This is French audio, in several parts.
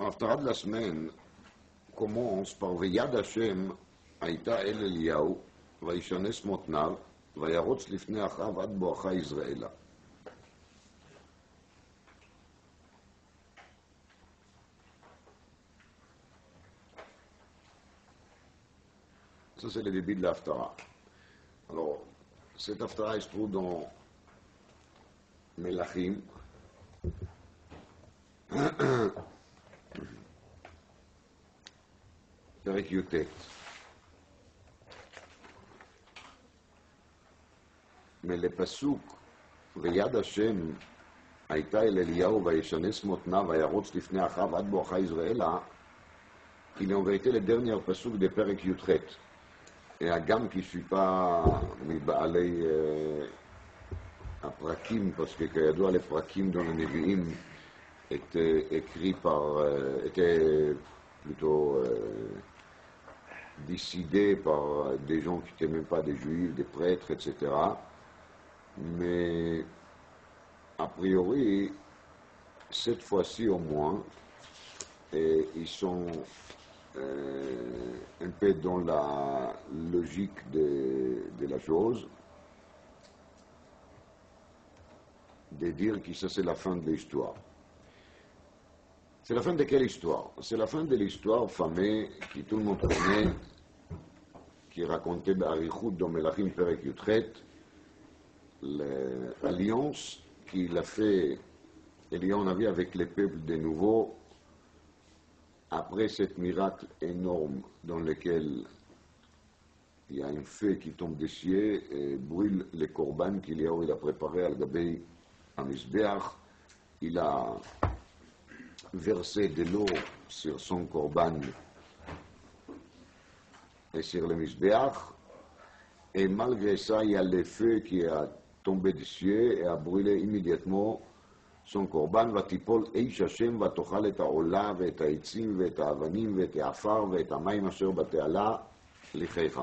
ההפטרה de la semaine commence par ויד השם הייתה אל אליהו וישנס מותניו וירוץ לפני אחיו עד בואכה יזרעאלה. Ça, c'est le début de l'Haftara. Alors, cette Haftara se trouve dans Melachim. Perek Yutet. Mais le pasuk ויד השם הייתה אל אליהו וישנס מותניו וירוץ לפני אחיו עד בואכה יזרעאלה, il est en vérité le dernier pasuk de Perek Yutchet. Et un gamme qui ne suit pas מבעלי הפרקים, parce que כידוע les פרקים dans les Nevi'im étaient écrits étaient plutôt décidés par des gens qui n'étaient même pas des juifs, des prêtres, etc. Mais a priori, cette fois-ci au moins, ils sont un peu dans la logique de la chose, de dire que ça c'est la fin de l'histoire. C'est la fin de quelle histoire? C'est la fin de l'histoire fameuse que tout le monde connaît, qui est racontée d'Arichut dans Melachim Perek Yutchet, l'alliance qu'il a fait Eliyahu Navi avec les peuples de nouveau après cet miracle énorme dans lequel il y a un feu qui tombe des cieux et brûle les korban qu'Eliyahu a préparé à Gabei Amizbeach. Il a versé de l'eau sur son korban et sur le Mizbeach, et malgré ça il y a le feu qui a tombé des cieux et a brûlé immédiatement son korban. ותיפול איש השם ותאכל את העולה ואת העצים ואת האבנים ואת העפר ואת המים אשר בתעלה לכיך.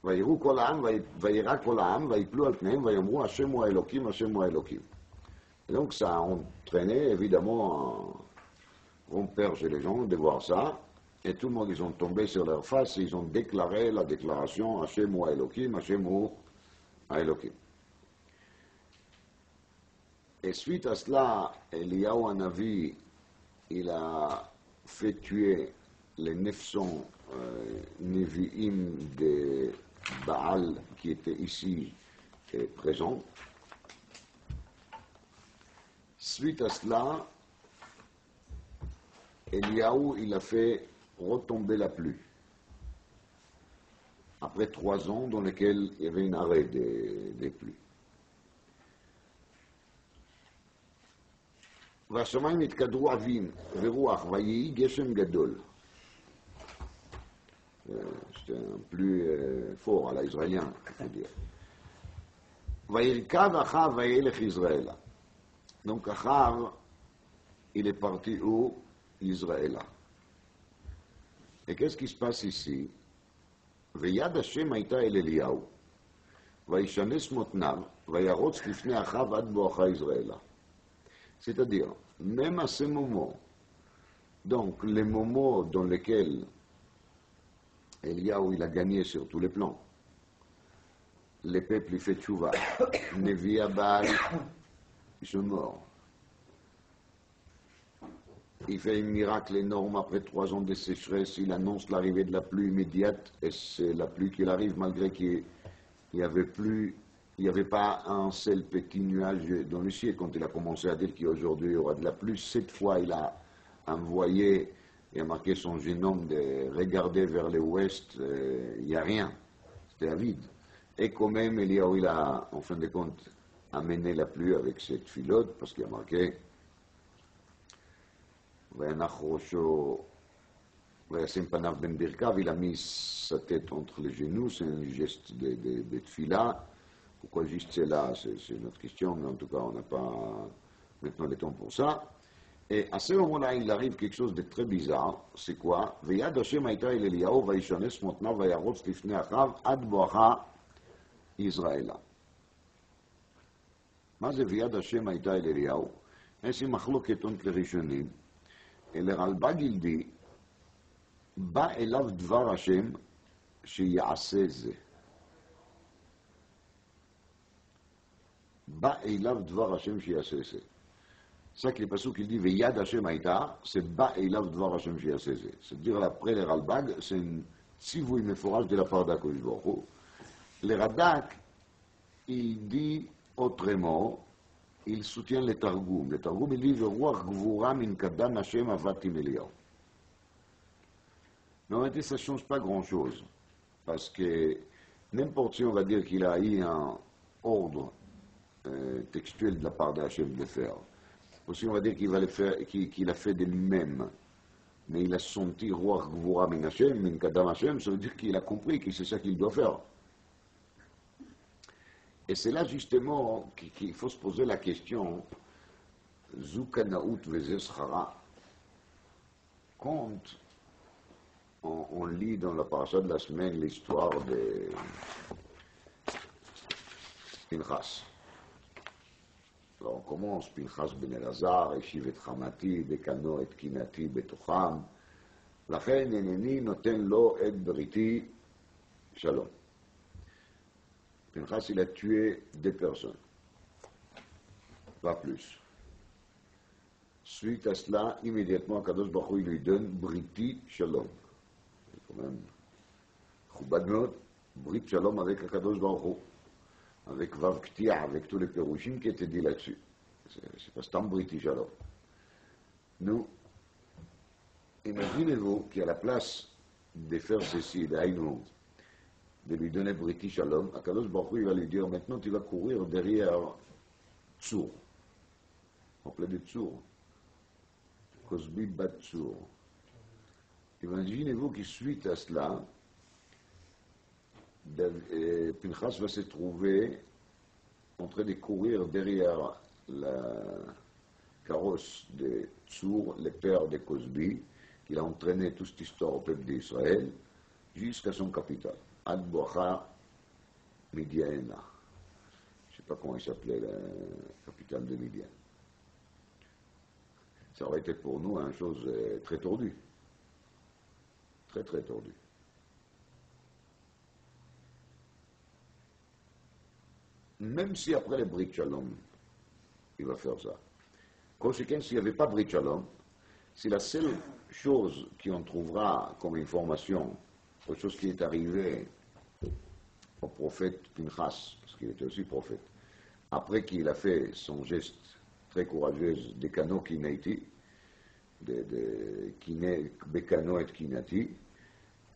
ויראו כל העם וירא כל העם ויפלו על פניהם ויאמרו השם הוא האלוקים השם הוא האלוקים. Et donc ça a entraîné évidemment un rompeur chez les gens de voir ça. Et tout le monde, ils ont tombé sur leur face et ils ont déclaré la déclaration Hashem ou Elohim, Hashem ou Elohim. Et suite à cela, Eliyahu Hanavi, il a fait tuer les 900 Nevi'im de Baal qui étaient ici présents. Suite à cela, Eliyahu, il a fait retomber la pluie. Après 3 ans dans lesquels il y avait un arrêt des pluies. והשמיים התקדרו עבים ורוח ויהי גשם גדול. C'était un plus fort à l'israélien, il faut dire. וירכב אחאב וילך יזרעאלה. Donc Achav, il est parti où? Israël. Et qu'est-ce qui se passe ici? ויד השם הייתה אל אליהו, וישנס מותניו, וירוץ לפני אחיו עד בואכה יזרעאלה. C'est-à-dire, même à ce moment, donc les moments dans lesquels Eliyahu il a gagné sur tous les plans, les peuples il fait tchouva, Nevi Baal, ils sont morts. Il fait un miracle énorme après 3 ans de sécheresse. Il annonce l'arrivée de la pluie immédiate et c'est la pluie qui arrive malgré qu'il n'y avait plus, il n'y avait pas un seul petit nuage dans le ciel. Quand il a commencé à dire qu'aujourd'hui il y aura de la pluie, cette fois il a envoyé et a marqué son génome de regarder vers l'ouest, il n'y a rien, c'était vide. Et quand même il a en fin de compte amené la pluie avec cette filote parce qu'il a marqué וינח ראשו וישים פניו בין ברכיו, il a mis sa tête entre les genoux, c'est un geste de tfila. Pourquoi juste c'est là, c'est une autre question, mais en tout cas on n'a pas maintenant le temps pour ça. Et à ce moment-là, il arrive quelque chose de très bizarre, c'est quoi? ויד השם הייתה אל אליהו וישנס מותניו וירוץ לפני אחיו עד בואכה יזרעאלה. מה זה ויד השם הייתה אל אליהו? יש מחלוקת entre ראשונים, לרלב"ג גילדי, בא אליו דבר השם שיעשה זה. בא אליו דבר השם שיעשה זה. Ça que les pasuk il dit Veyad Hashem Haïta, c'est bas elav dvar Hashem shiaseze. C'est-à-dire après les Ralbag, c'est un tzivouï meforage de la part d'Akadosh Baruch Hu. Le Radak, il dit autrement, il soutient les Targum. Le Targum il dit Veruach gvura min kadam Hashem avatim Eliyahu. Mais en réalité, ça ne change pas grand-chose. Parce que n'importe si on va dire qu'il a eu un ordre textuel de la part d'Hachem de le faire. Aussi, on va dire qu'il va le faire, qu'il a fait de lui-même. Mais il a senti roi Gvura min Hashem, min Kadam Hashem, ça veut dire qu'il a compris que c'est ça qu'il doit faire. Et c'est là justement qu'il faut se poser la question Zukanaout Vezeschara. Quand on lit dans la paracha de la semaine l'histoire de Pinchas. Alors on commence, Pinchas ben Elazar, Eshiv et Chamati, Bekano et Kinati betocham, לכן הנני נותן לו את בריתי שלום. Pinchas, il a tué des personnes, pas plus. Suite à cela, immédiatement, Kadosh Baruch Hu, il lui donne Briti Shalom. C'est quand même Choubad Meod, Brit Shalom avec Kadosh Baruch Hu. Avec Vav Ktia, avec tous les pérouchim qui étaient dit là-dessus. C'est pas Stam Briti Shalom. Nous, imaginez-vous qu'à la place de faire ceci, de lui donner Briti Shalom, Akadosh Baruch Hu, il va lui dire maintenant tu vas courir derrière Tsour. On plaît de Tsour. Cosbi Bat Tsour. Imaginez-vous que suite à cela, Pinchas va se trouver en train de courir derrière la carrosse de Tsour, le père de Cosbi, qu'il a entraîné toute cette histoire au peuple d'Israël, jusqu'à son capital, Ad Bocha Midiana. Je ne sais pas comment il s'appelait la capitale de Midian. Ça aurait été pour nous une chose très tordue. Très très tordue. Même si après les Brit Shalom, il va faire ça. Conséquence, s'il n'y avait pas Brit Shalom, c'est la seule chose qu'on trouvera comme information, autre chose qui est arrivé au prophète Pinchas, parce qu'il était aussi prophète, après qu'il a fait son geste très courageux de Kano Kinati, de Bekano et Kinati,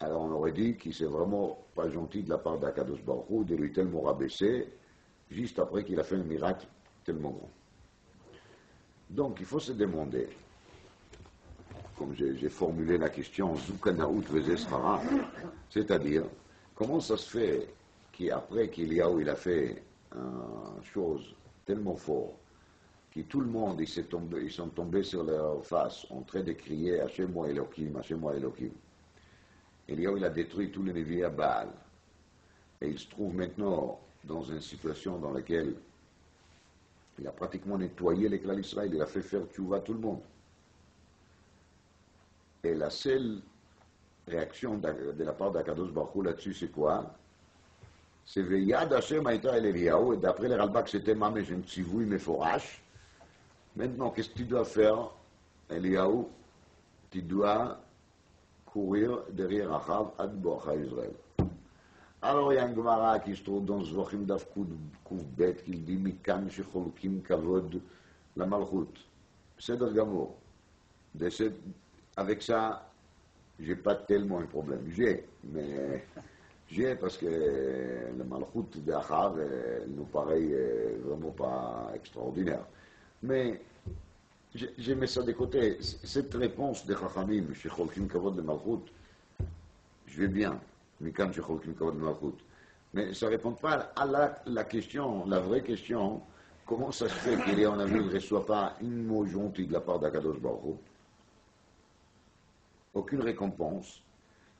alors on aurait dit qu'il s'est vraiment pas gentil de la part d'Akadosh Baruch Hu de lui tellement rabaisser, juste après qu'il a fait un miracle tellement grand. Donc il faut se demander, comme j'ai formulé la question, Zukanaout Vezeschara, c'est-à-dire, comment ça se fait qu'après qu'Eliyahu il a fait une chose tellement forte, que tout le monde ils sont tombés sur leur face en train de crier Hashem wa Elohim, Hashem wa Elohim. Eliyahu il a détruit tous les Nevi'im à Baal. Et il se trouve maintenant dans une situation dans laquelle il a pratiquement nettoyé les clans d'Israël, il a fait faire tchouva à tout le monde. Et la seule réaction de la part d'Akadosh Baruch Hu là-dessus, c'est quoi? C'est Veyad Hashem Haïta El Eliyahu, et d'après les Ralbag, c'était Mamesh, un tzivouï meforash. Maintenant, qu'est-ce que tu dois faire, Eliyahu? Tu dois courir derrière Achav ad Bocha Israël. Alors il y a un Gemara qui se trouve dans Zvachim Daf Kouf-Bet qui dit Mikan Shecholkim Kavod la Malchut. C'est Gamour. Avec ça, j'ai pas tellement un problème. J'ai parce que la Malchut d'Achav nous paraît vraiment pas extraordinaire. Mais je mets ça de côté. Cette réponse de Chachamim Shecholkim Kavod la Malchut, je vais bien. Mais ça ne répond pas à la question, la vraie question, comment ça se fait qu'Eliyahu Navi ne reçoit pas une mot gentil de la part d'Akadosh Baruch Hu? Aucune récompense.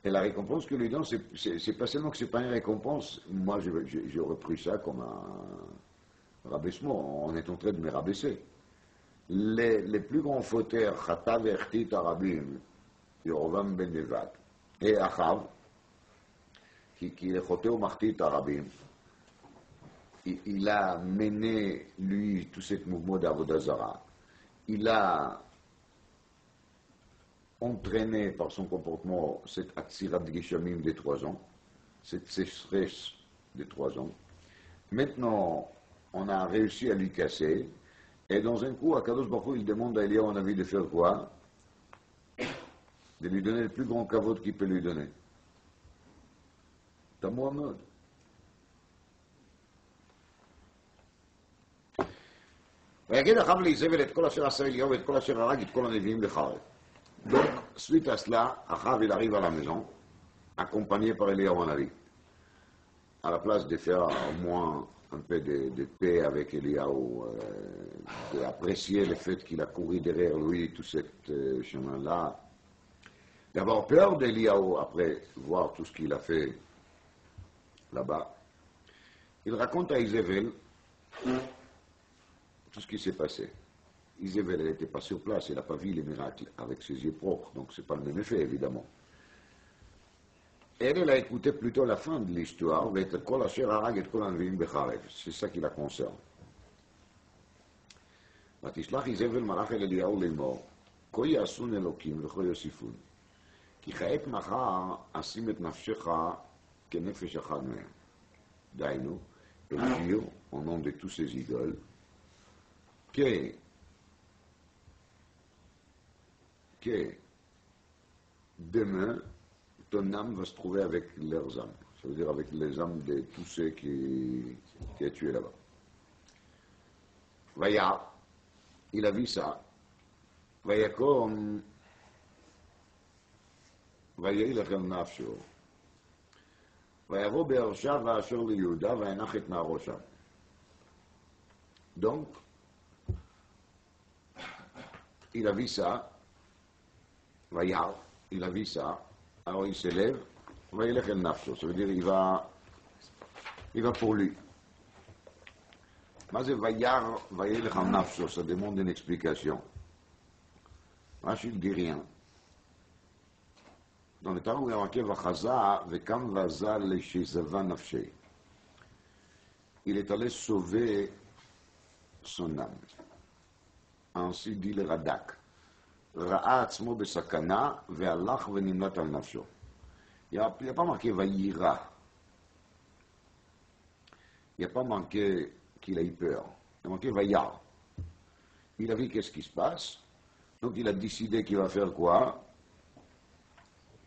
Et la récompense que lui donne, c'est pas seulement que ce n'est pas une récompense, moi j'ai repris ça comme Rabaissement, on est en train de me rabaisser. Les plus grands fauteurs, Chata Vertit Arabim, Yerovam ben Nevat, et Achav, qui est Choté ou Martit Arabim, il a mené, lui, tout ce mouvement d'Avodazara. Il a entraîné par son comportement cette Atsirat Geshamim des 3 ans, cette sécheresse des 3 ans. Maintenant, on a réussi à lui casser, et dans un coup, Akadosh Baruch Hu, il demande à Eliyahu Hanavi de faire quoi? De lui donner le plus grand kavod qu'il peut lui donner. Tamou Hamod. ויגיד אחאב לאיזבל את כל אשר עשה אליהו ואת כל אשר הרג את כל הנביאים בחרב. Donc, suite à cela, Achav il arrive à la maison, accompagné par Eliyahu Hanavi. À la place de faire au moins un peu de paix avec Eliyahu, d'apprécier le fait qu'il a couru derrière lui tout ce chemin-là, d'avoir peur d'Eliyahu après voir tout ce qu'il a fait là-bas, il raconte à Isabelle tout ce qui s'est passé. Isabelle, elle n'était pas sur place, elle n'a pas vu les miracles avec ses yeux propres, donc ce n'est pas le même effet, évidemment. Elle a écouté plutôt la fin de l'histoire, c'est ça qui la concerne. ותשלח איזבל מלאך אל אליהו לאמור, כה יעשון אלוקים וכה יוסיפון, כי כעת מחר אשים את נפשך כנפש אחד מהם. דהיינו, elle jure, au nom de tous ces idoles, que demain, ton âme va se trouver avec leurs âmes. Ça veut dire avec les âmes de tous ceux qui a tué là-bas. Vaya, il a vu ça. Vaya comme vaya il a fait un nafsho. Vaya vo be'arsha va'asher liYuda va'enach et na'arosha. Donc, il a vu ça. Vaya, il a vu ça. Alors il s'élève, va y aller nafsho, ça veut dire il va pour lui. Mais vayar, va y aller nafsho, ça demande une explication. Rashi ne dit rien. Dans le temps où il y a marqué vachaza, vekam vaza leshizava nafshe. Il est allé sauver son âme. Ainsi dit le Radak. ראה עצמו בסכנה והלך ונמלט על נפשו. Il n'y a pas marqué Vaïra. Il n'y a pas marqué qu'il a eu peur. Il y a marqué Vaïar. Il a vu qu'est-ce qui se passe. Donc il a décidé qu'il va faire quoi?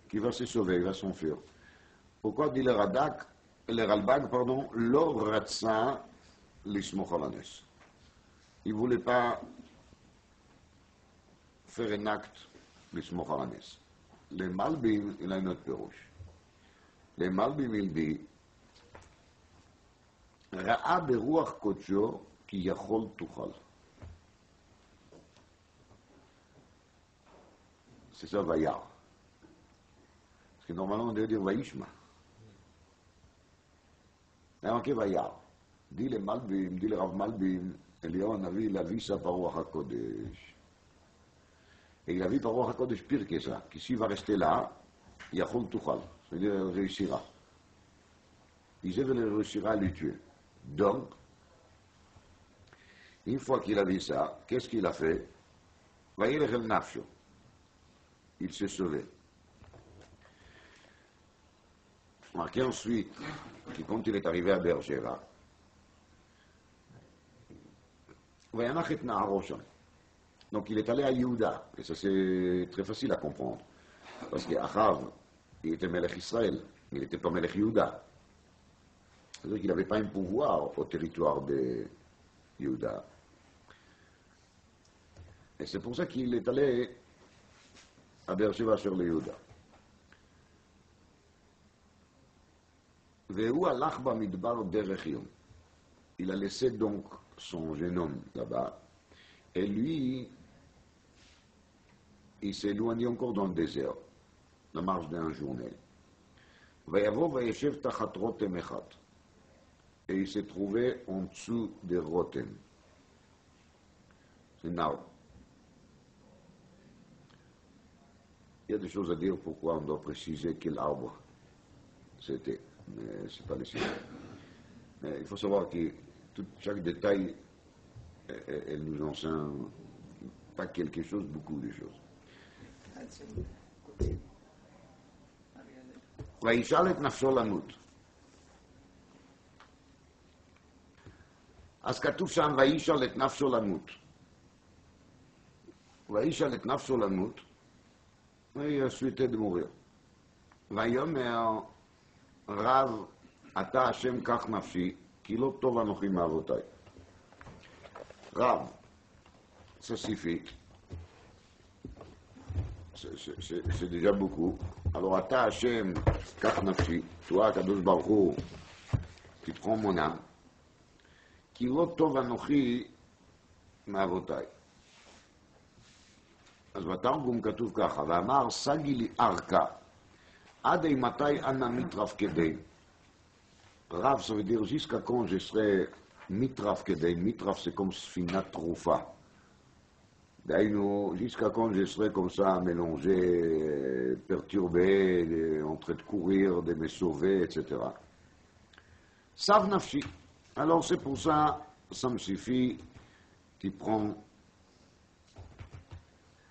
Qu'il va se sauver, il va s'enfuir. Pourquoi dit le Ralbag, pardon, Lo ratsa l'ismoch alanes. Il ne voulait pas faire un acte l'ismoch alanes. Les Malbim, il a une autre pérouche. Les Malbim, il dit Ra'a beruach kodsho ki yachol tuchal. C'est ça, Vayar. Parce que normalement, on devait dire Vaishma. Il y a marqué Vayar. Dit les Malbim, dit le Rav Malbim, Eliyahu Hanavi, il a vu ça par Ruach HaKodesh. Et il a vu par Ruach HaKodesh pire que ça, que s'il va rester là, Yachol Tuchal, c'est-à-dire il réussira. Isabelle réussira à lui tuer. Donc, une fois qu'il a vu ça, qu'est-ce qu'il a fait? Vayelech el nafsho. Il s'est sauvé. Marqué ensuite que quand il est arrivé à Beersheba, Vayanach et Na'arosham. Donc il est allé à Yehuda, et ça c'est très facile à comprendre, parce qu'Achav, il était Melech Israël, il n'était pas Melech Yehuda. C'est-à-dire qu'il n'avait pas un pouvoir au territoire de Yehuda. Et c'est pour ça qu'il est allé à Beersheba sur le Yehuda. Vehu alach bamidbar derech yom. Il a laissé donc son jeune homme là-bas, et lui, il s'est éloigné encore dans le désert, la marche d'une journée. Vayavo vayeshev tachat rotem echad. et il s'est trouvé en dessous des Rotem. C'est un arbre. Il y a des choses à dire pourquoi on doit préciser quel arbre c'était, mais ce n'est pas le sujet. Mais il faut savoir que chaque détail, elle nous enseigne pas quelque chose, beaucoup de choses. וישאל את נפשו למות. אז כתוב שם, וישאל את נפשו למות. וישאל את נפשו למות, והיא souhaitait de mourir. ויאמר רב, אתה השם קח נפשי, כי לא טוב אנוכי מאבותיי. רב, ça suffit. C'est déjà beaucoup. Alors, Ata Hashem, Kach Nafshi, toi, Kadosh Baruch Hu, tu prends mon âme, כי לא טוב אנוכי מאבותיי. אז בתרגום כתוב ככה, ואמר סגי לי ארכה, עד אימתי אנא מיטרף כדי. רב, ça veut dire jusqu'à quand je serai mitraf כדי, mitraf c'est comme ספינה טרופה. D'ailleurs, jusqu'à quand je serai comme ça, mélangé, perturbé, en train de courir, de me sauver, etc. Sav nafshi. Alors c'est pour ça, ça me suffit, tu prends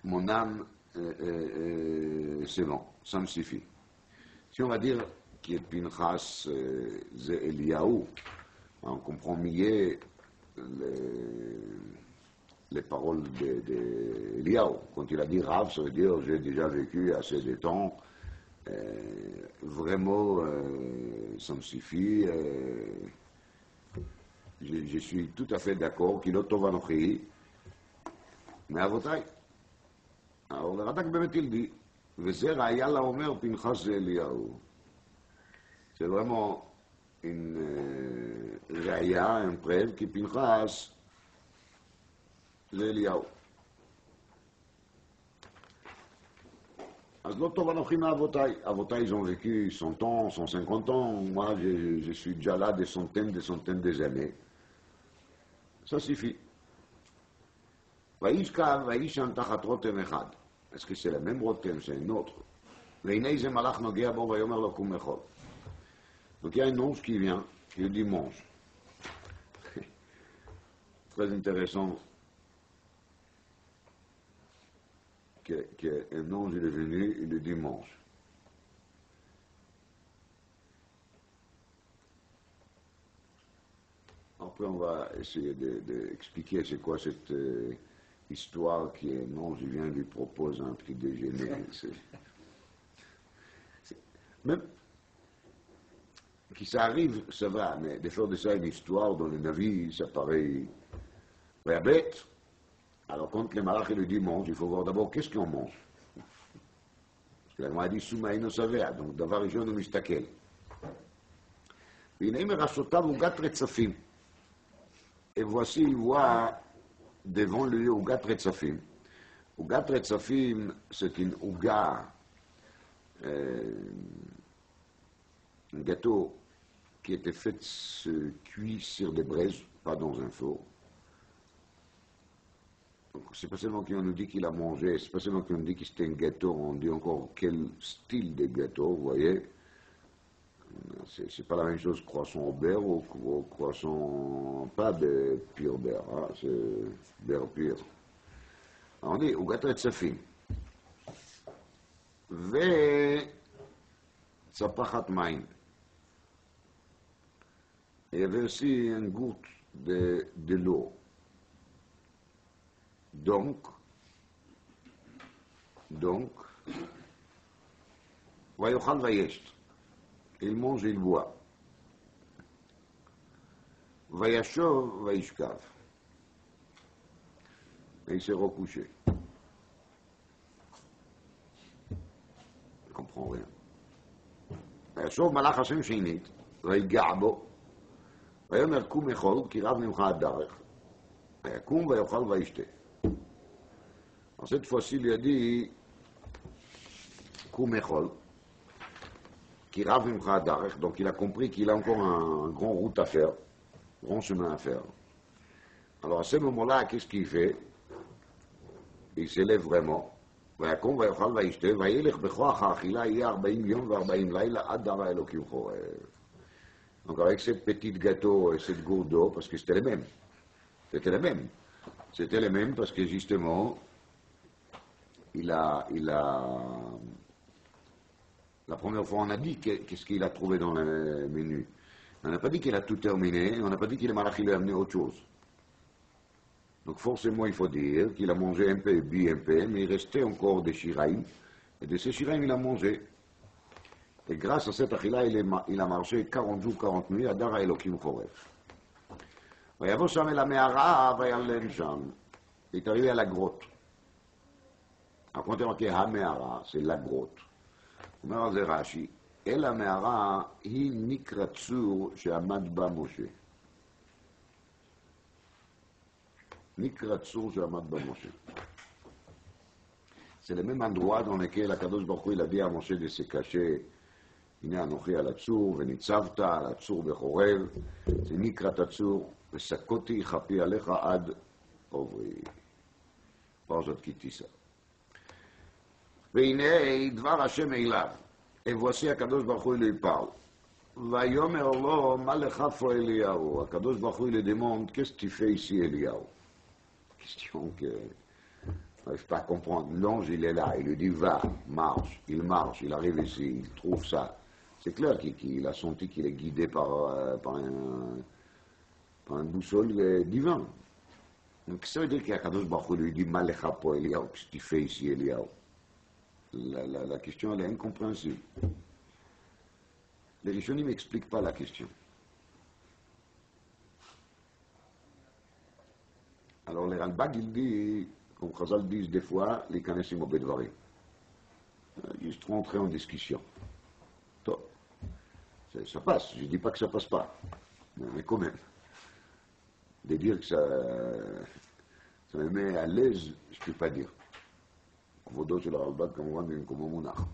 mon âme, c'est bon, ça me suffit. Si on va dire que Pinchas, c'est Eliyahu, on comprend mieux les paroles d'Eliyahu. Quand il a dit Rav, ça veut dire j'ai déjà vécu assez de temps, vraiment, ça me suffit. Je suis tout à fait d'accord qu'il est Tovanochi, mais à votre avis. Alors le Radak באמת il dit, וזה ראיה לאומר פנחס זה אליהו. C'est vraiment une ראיה, une preuve, que Pinchas זה אליהו. אז לא טוב אנוכי מאבותיי. אבותיי, ils ont vécu 100 ans, 150 ans. Moi, je suis déjà là des centaines des années. Ça suffit. וישכב וישן תחת רותם אחד. Est-ce que c'est la même רותם, c'est une autre? והנה איזה מלאך נוגע בו ויאמר לו קום אכול. Donc il y a un ange qui vient, qui lui dit mange. Très intéressant qu'un ange est venu, il lui dit mange. Après on va essayer d'expliquer c'est quoi cette histoire qu'un ange vient lui propose un petit déjeuner. Même qui ça arrive, ça va, mais de faire de ça une histoire dans le Navi, ça paraît bête. Alors quand les malachs lui dit mange, il faut voir d'abord qu'est-ce qu'on mange. Parce que la Gemara dit Soumaïno Savea, donc d'avoir ראשון הוא מסתכל. והנה מראשותיו עוגת רצפים. Et voici, il voit devant lui עוגת רצפים. עוגת רצפים, c'est une עוגה, un gâteau qui était fait cuit sur des braises, pas dans un four. C'est pas seulement qu'on nous dit qu'il a mangé, c'est pas seulement qu'on nous dit que c'était un gâteau, on dit encore quel style de gâteau, vous voyez. C'est pas la même chose croissant au beurre ou croissant pas de pur beurre, hein, c'est beurre pur. Alors on dit, au gâteau de safin. וצפחת מים. Il y avait aussi une goutte de l'eau. Donc, ויאכל וישת. Il mange et il boit. וישוב וישכב. Et il s'est recouché. Je ne comprends rien. וישוב מלאך השם שנית, ויגע בו, ויאמר קום אכול, כי רב ממך הדרך. ויקום ויאכל וישתה. Alors cette fois-ci, il lui a dit, קום אכול, כי רב ממך הדרך, donc il a compris qu'il a encore un grand route à faire. grand chemin à faire. Alors à ce moment-là, qu'est-ce qu'il fait? Il s'élève vraiment. ויקום ויאכל וישתה וילך בכוח האכילה יהיה 40 יום ו40 לילה עד דבר אלוקים חורב. Donc avec ce petit gâteau et cette gourde d'eau, parce que c'était les mêmes. C'était les mêmes. C'était les mêmes parce que justement, la première fois on a dit qu'est-ce qu'il a trouvé dans le menu. On n'a pas dit qu'il a tout terminé, on n'a pas dit qu'il est malach, il a amené autre chose. Donc forcément, il faut dire qu'il a mangé un peu, bu un peu, mais il restait encore des shiraim, et de ces shiraim, il a mangé. Et grâce à cette achila, il a marché 40 jours, 40 nuits, à Dara Elokim Choref. Il est arrivé à la grotte. Alors quand il marqué Ha-Me'ara, c'est la grotte. Il dit Rashi, et la Me'ara, hi nikra tsur she'amad ba Moshe. C'est le même endroit dans lequel Akadosh Baruch Hu il a dit à Moshe de se cacher. הנה אנוכי על הצור וניצבת על הצור בחורב, זה נקרא תצור, וסקותי כפי עליך עד עוברי. פרשת כי תישא. והנה דבר השם אליו, et voici הקדוש ברוך הוא lui parle. ויאמר לו, מה לך פה אליהו? הקדוש ברוך הוא lui demande, qu'est-ce que tu fais ici Eliyahu? Question que je n'arrive pas à comprendre. L'ange, il est là, il lui dit, va, marche, il arrive ici, il trouve ça. C'est clair qu'il a senti qu'il est guidé par un boussole divin. Donc ça veut dire qu'Akadosh Baruch Hu lui dit, Malecha po Eliyahu, qu'est-ce que tu fais ici Eliyahu? La question, elle est incompréhensible. Les Rishonim ne m'expliquent pas la question. Alors les Ralbag, il dit, comme Chazal disent des fois, les Kanessim au Bedvarim. Ils sont entrés en discussion. Ça passe, je ne dis pas que ça passe pas, mais quand même. De dire que ça me met à l'aise, je ne peux pas dire. כבודו של הרלב"ג כמובן במקומו מונח.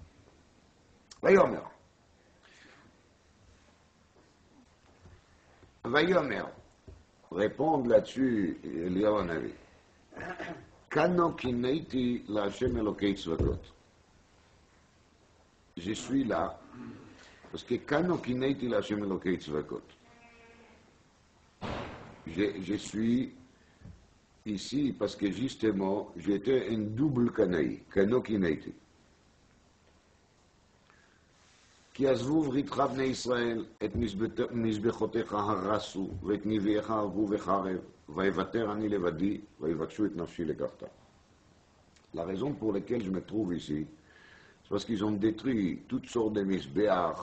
ויאמר, répondre là-dessus, Eliyahu Hanavi. Kano kineiti l'Hashem Elokei Tzvakot. Je suis là, parce que Kano kineiti l'Hashem Elokei Tzvakot. Je suis ici parce que justement, j'étais un double Kanaï, Kano kineiti. כי עזבו בריתך בני ישראל את מזבחותיך הרסו ואת נביאיך הרגו בחרב ויוותר אני לבדי ויבקשו את נפשי לקחתה. La raison pour laquelle je me trouve ici, c'est parce qu'ils ont détruit toutes sortes de misbéach,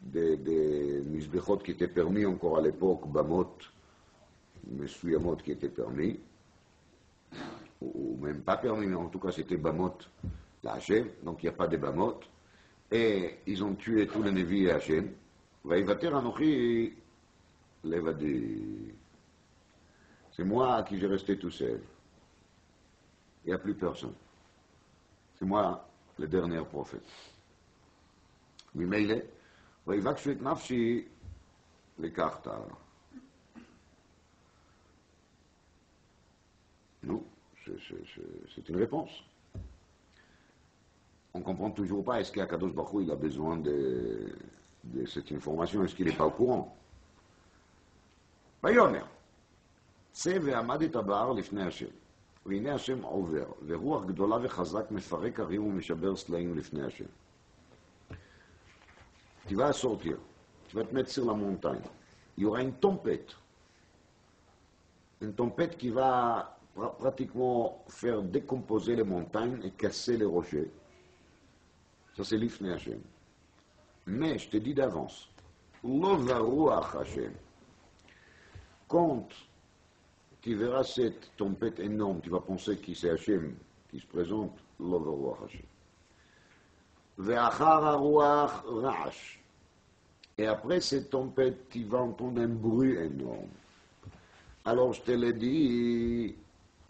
des misbéchot qui étaient permis encore à l'époque, bamot, mesuyamot qui étaient permis, ou même pas permis, mais en tout cas c'était bamot, la Hachem, donc il n'y a pas de bamot. Et ils ont tué tous les Nevi et Hachem. Vaïvater Anochi Levadi. C'est moi qui j'ai resté tout seul. Il n'y a plus personne. C'est moi le dernier prophète. Mimeile, Vaïvakshu et Nafshi Lekarta. Non, c'est une réponse. On ne comprend toujours pas, est-ce qu'Akadosh Baruch Hu il a besoin de cette information, est-ce qu'il n'est pas au courant? ויאמר, צא ועמד את הבהר לפני השם, והנה השם עובר, ורוח גדולה וחזק מפרק הרים ומשבר סלעים לפני השם. Tu vas sortir, tu vas te mettre sur la montagne, il y aura une tempête qui va pratiquement faire décomposer les montagnes et casser les rochers. Ça, c'est l'ifne Hashem. Mais, je te dis d'avance, lo varuach Hashem. Quand tu verras cette tempête énorme, tu vas penser que c'est Hashem qui se présente, lo varuach Hashem. Ve'achar haruach ra'ash. Et après cette tempête, tu vas entendre un bruit énorme. Alors, je te l'ai dit,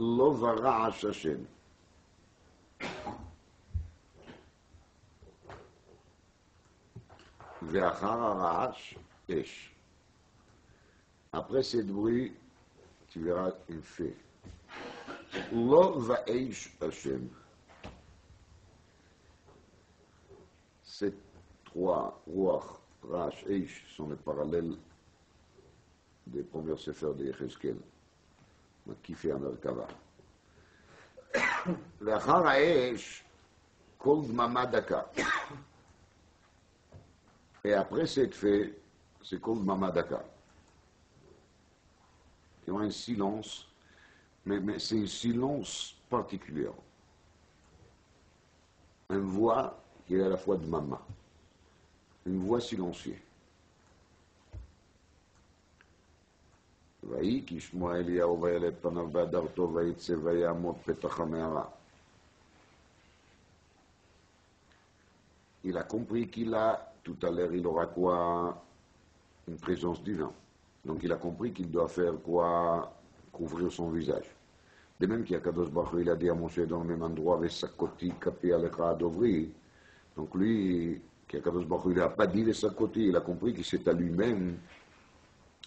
lo vara'ash Hashem. ואחר הרעש אש. Après ce bruit, tu verras une fée. Lo va'eish Hashem. Ces trois, Ruach, Rash, Eish, sont les parallèles des premiers séphers de Yechezkel. Makifé Amerkava. L'achar ha'esh, kol dmama daka. Et après cette fée, c'est kol dmama daka. Il y a un silence, mais c'est un silence particulier. Une voix qui est à la fois de Mama, une voix silencieuse. ויהי כשמוע אליהו וילד פניו בהדרתו ויצא ויעמוד פתח המערה. Il a compris qu'il a, tout à l'heure, il aura quoi? Une présence divine. Donc il a compris qu'il doit faire quoi? Couvrir son visage. De même qu'Akadosh Baruch Hu, il a dit à Moshe dans le même endroit, Vesakoti kapi alecha adovri. Donc lui, qu'Akadosh Baruch Hu, il n'a pas dit Vesakoti, il a compris que c'est à lui-même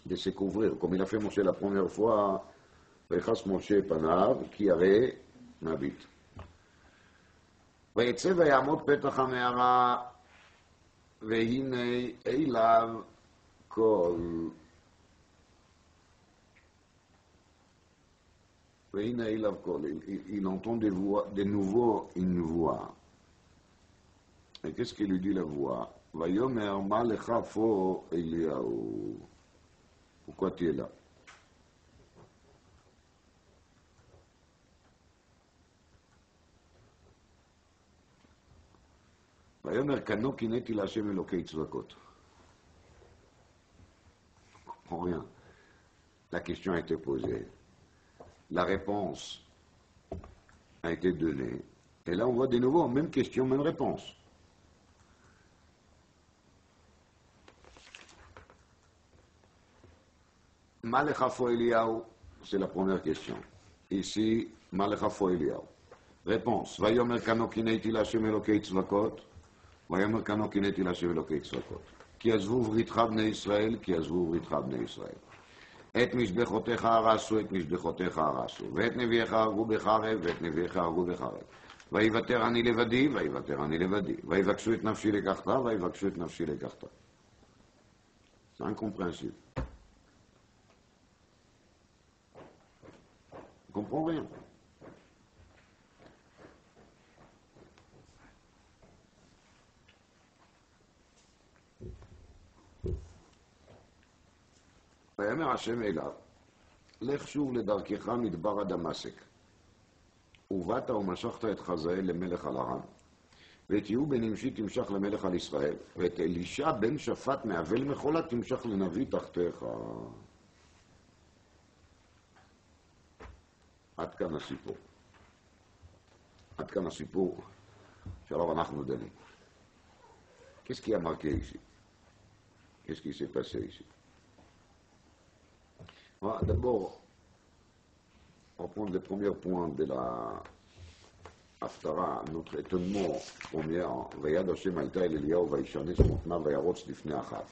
de se couvrir. Comme il a fait Moshe la première fois, Vechas Moshe panav, qui avait Nabit. ויצא ויעמוד פתח המערה, והנה אליו קול. והנה אליו קול. Il entend de nouveau une voix. Et qu'est-ce qu'il lui dit la voix? ויאמר מה לך פה אליהו? Pourquoi tu es là? ויאמר כנו קינאתי להשם אלוקי צבקות. On comprend rien. La question a été posée. La réponse a été donnée. Et là, on voit de nouveau, même question, même réponse. Malechafo Eliyahu, c'est la première question. Ici, Malechafo Eliyahu. Réponse. Vayomer kano kineiti l'Hashem Elokei tzvakot. Vayomer kano kineiti l'Hashem Elokei tzvakot. Ki azvu vritcha bnei Israël, ki azvu vritcha bnei Israël. Et mishbechotecha harasu, et mishbechotecha harasu. Ve'et neviecha hargu becharev, ve'et neviecha hargu becharev. ויוותר אני לבדי, ויוותר אני לבדי. ויבקשו את נפשי לקחתה, ויבקשו את נפשי לקחתה. C'est incompréhensible. On ne comprend rien. ויאמר השם אליו, לך שוב לדרכך מדבר דמשק. ובאת ומשכת את חזאל למלך על ארם, ואת יהוא בן נמשי תמשך למלך על ישראל, ואת אלישע בן שפט מאבל מחולה תמשך לנביא תחתיך. עד כאן הסיפור. עד כאן הסיפור שעליו אנחנו דנים. Qu'est-ce qui a marqué ici? Qu'est-ce qui s'est passé ici? D'abord, on va prendre les premiers points de la Haftara, notre étonnement premier, ויד השם הייתה אל אליהו וישנס מותניו וירוץ לפני אחיו.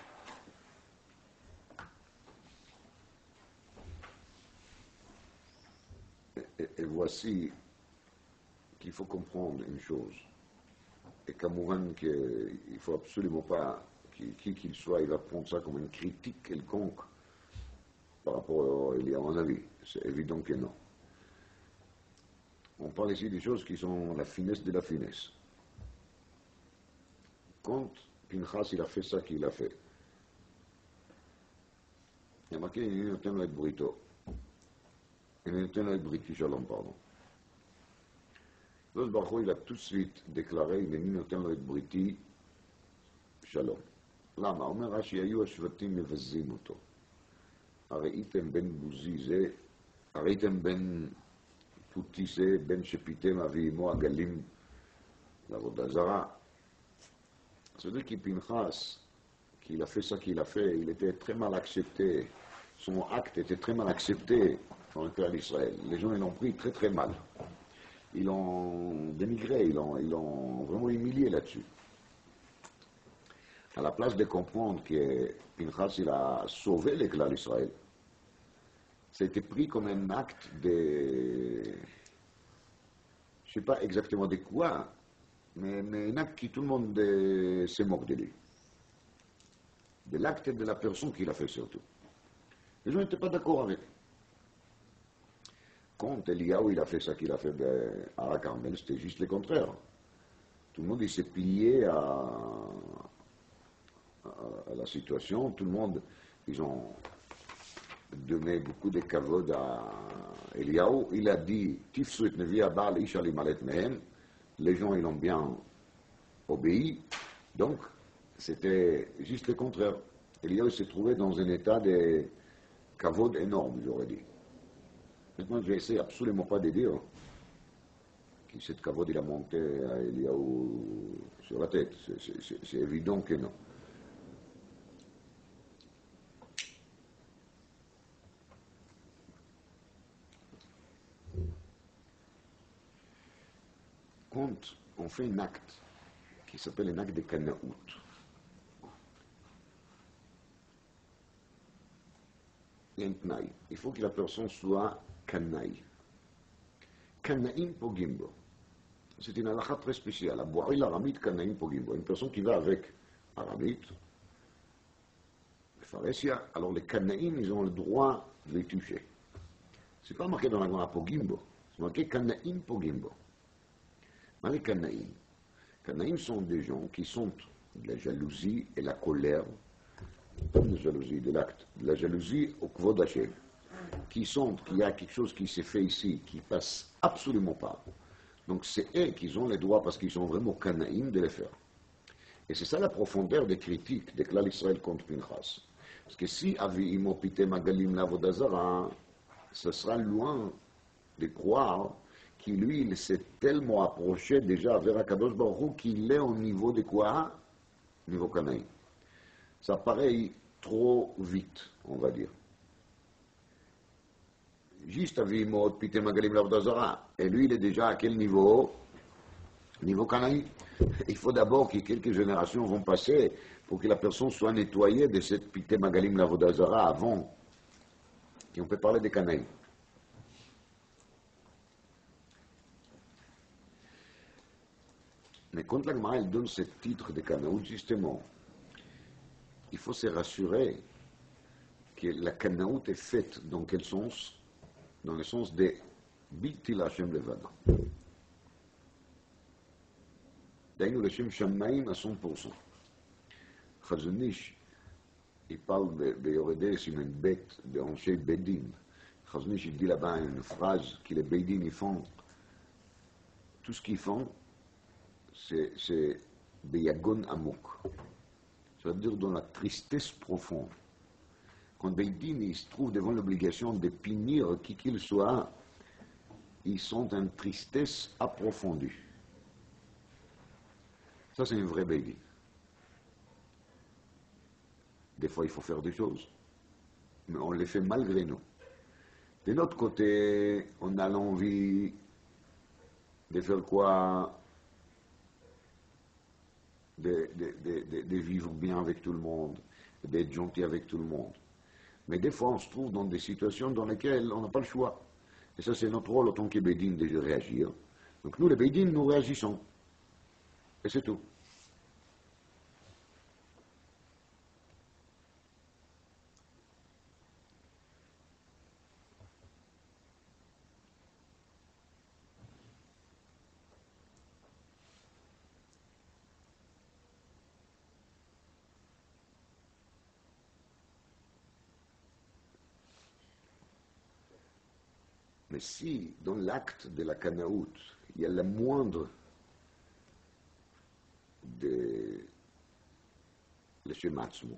Et voici qu'il faut comprendre une chose. Et Kamouran, qu'il ne faut absolument pas, qui qu'il soit, il va prendre ça comme une critique quelconque par rapport à Eliyahu Hanavi. C'est évident que non. On parle ici des choses qui sont la finesse de la finesse. Quand Pinchas il a fait ça qu'il a fait, il y a marqué il nottait le brito. Il nottait le briti shalom, pardon. L'autre Baruch Hu, il a tout de suite déclaré il nottait le briti shalom. למה? אומר רש"י, היו השבטים מבזים אותו. הראיתם בן בוזי זה, הראיתם בן פוטי זה, בן שפיתם אבי אמו הגלים לעבודה זרה. C'est-à-dire que Pinchas, qu'il a fait ça qu'il a fait, il était très mal accepté. Son acte était très mal accepté dans le cœur d'Israël. Les gens l'ont pris très très mal. Ils l'ont dénigré, ils l'ont vraiment humilié là-dessus. À la place de comprendre que Pinchas il a sauvé les clans d'Israël, ça a été pris comme un acte de, je ne sais pas exactement de quoi, mais un acte qui tout le monde se moque de lui. De l'acte et de la personne qui l'a fait surtout. Les gens n'étaient pas d'accord avec. Quand Eliyahu il a fait ça qu'il a fait à la Carmel, c'était juste le contraire. Tout le monde il s'est plié à la situation, tout le monde, ils ont donné beaucoup de kavod à Eliyahu. Il a dit, Tifsu et Nevi Abal Ish Alimalet Mehem, les gens ils ont bien obéi, donc c'était juste le contraire. Eliyahu s'est trouvé dans un état de kavod énorme, j'aurais dit. Maintenant, je n'essaie absolument pas de dire que cette kavod il a monté à Eliyahu sur la tête. C'est évident que non. Quand on fait un acte qui s'appelle un acte de Kanaout, il y a un tnaï. Il faut que la personne soit Kanaï. Kanaïm Pogimbo. C'est une halakha très spéciale. La boari l'aramite Kanaïm Pogimbo. Une personne qui va avec aramite, Pharesia, alors les Kanaïm, ils ont le droit de les toucher. C'est pas marqué dans la Gemara Pogimbo, c'est marqué Kanaïm Pogimbo. Mais les Kanaïm, Kanaïm sont des gens qui sont de la jalousie et la colère, pas de la jalousie, de l'acte, de la jalousie au Kvod Hashem, qui sentent qu'il y a quelque chose qui s'est fait ici, qui passe absolument pas. Donc c'est eux qui ont les droits, parce qu'ils sont vraiment Kanaïm, de les faire. Et c'est ça la profondeur des critiques de Klal Israël contre Pinchas. Parce que si Aviimo Pite Magalim Lavodazara, ce sera loin de croire qu'il, lui, il s'est tellement approché déjà vers Akadosh Baruch Hu qu'il est au niveau de quoi? Niveau Kanaïm. Ça paraît trop vite, on va dire. Juste Aviimo Pite Magalim Lavodazara. Et lui, il est déjà à quel niveau? Niveau Kanaïm. Il faut d'abord que quelques générations vont passer pour que la personne soit nettoyée de cette Pite Magalim Lavodazara avant. Et on peut parler de Kanaïm. Mais quand la Gemara donne ce titre de Kanaout, justement, il faut se rassurer que la Kanaout est faite dans quel sens? Dans le sens de Bilti Hashem Levada. D'ailleurs, le Shem Shamaim à 100%. Chazon Ish, il parle de Yoredé Simen Bet, de Anshei Bedin. Chazon Ish, il dit là-bas une phrase que les Bedin, ils font, tout ce qu'ils font, c'est Beyagon Amok. Ça veut dire dans la tristesse profonde. Quand Beidin il se trouve devant l'obligation de punir qui qu'il soit, ils sont en tristesse approfondie. Ça, c'est une vraie Beidin. Des fois, il faut faire des choses, mais on les fait malgré nous. De l'autre côté, on a l'envie de faire quoi? De vivre bien avec tout le monde, d'être gentil avec tout le monde. Mais des fois, on se trouve dans des situations dans lesquelles on n'a pas le choix. Et ça, c'est notre rôle en tant que Bédine de réagir. Donc nous, les Bédines, nous réagissons. Et c'est tout. Mais si, dans l'acte de la Kanaout, il y a la moindre de l'Eshematzmo,